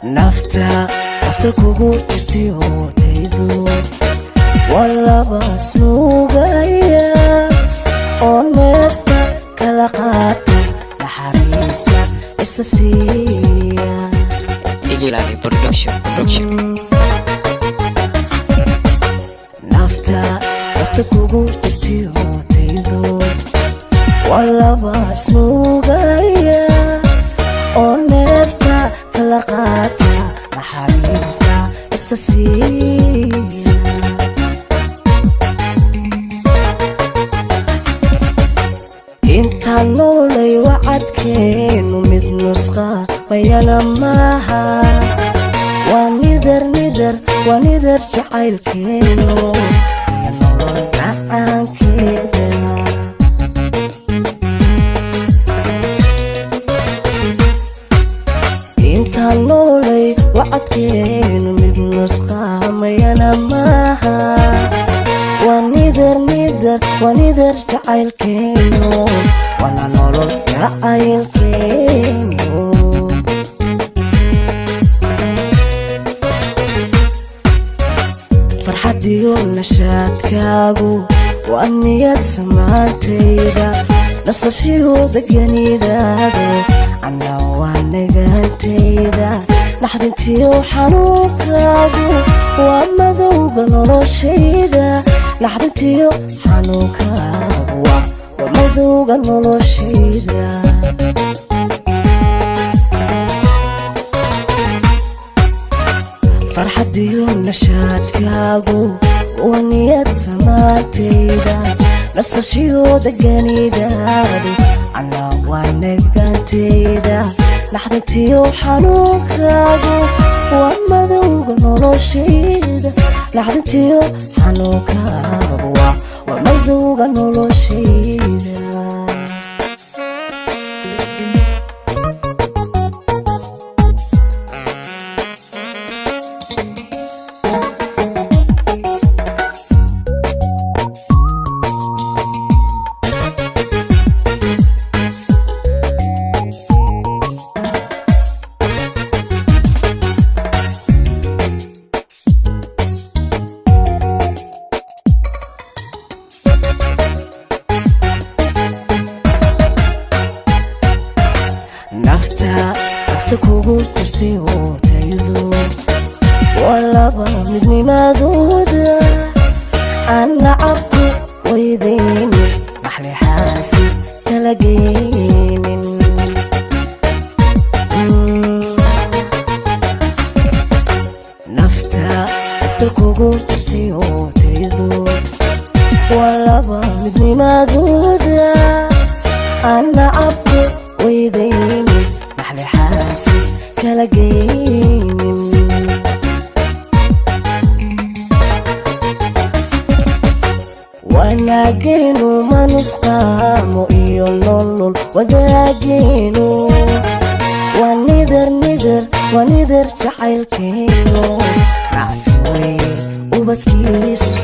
nafta kugu jirtiyo taydu walaba snugaya oo neefta kala qaata naxariista isasiya Ilaali production nafta kugu jirtiyo taydu walaba snugaya oo neefta kala qaata naxariista isasiya inta noolay wacadkeenu mid nusqa mayana maaha waa nidar jacaylkeenu iyo nolol macaankeeda inta noolay wacadkeenu mid nusqa mayana maaha waa nidar jacaylkeenu wana nolol jacaylkeenu farxadiyo nashaadkaagu waa niyad samaantayda nasashiyo deganidaada ana waa nagantayda naxdintiyo xanuunkaagu waa madowga noloshayda naxdintiyo xanuunkaagu waa madowga noloshayda farxadiyo nashaadkaagu waa niyad samaantayda nasashiyo deganidaadu ana waa nagantayda naxdintiyo xanuunkaagu waa madowga noloshayda naxdintiyo xanuunkaagu waa madowga noloshayda nafta kugu jirtiyo taydu walaba midnimadooda aan nacabku waydaynin maxlixaasi kala geynin nafta kugu jirtiyo taydu walaba midnimadooda aan nacabku waydaynin maxlixaasi kala geynin wanaageenu manusqaamo iyo nolol wadaageenu waa nidar jacaylkeenu nacfiwey ubadkiisu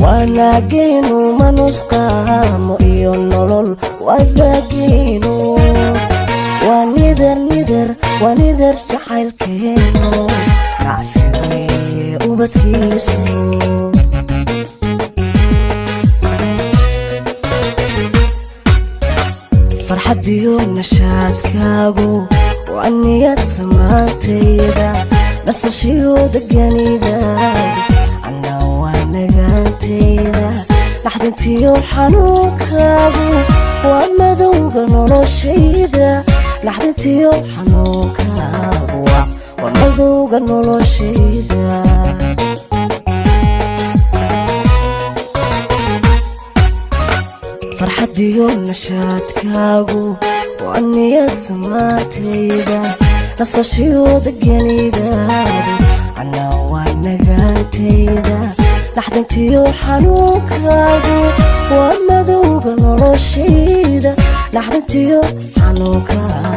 wanaageenu manusqaamo iyo nolol wadaageenu waa nidar jacaylkeenu nacfiwey ubadkiisu farxadiyo nashaadkaagu waa niyad samaantayda nasashiyo deganidaadu ana waa nagantayda naxdintiyo xanuunkaagu waa madowga noloshayda naxdintiyo xanuunkaagu waa madowga noloshayda farxadiyo nashaadkaagu waa niyad samaantayda nasashiyo deganidaadu ana waa nagantayda naxdintiyo xanuunkaagu waa madowga noloshayda naxdintiyo xanuunkaagu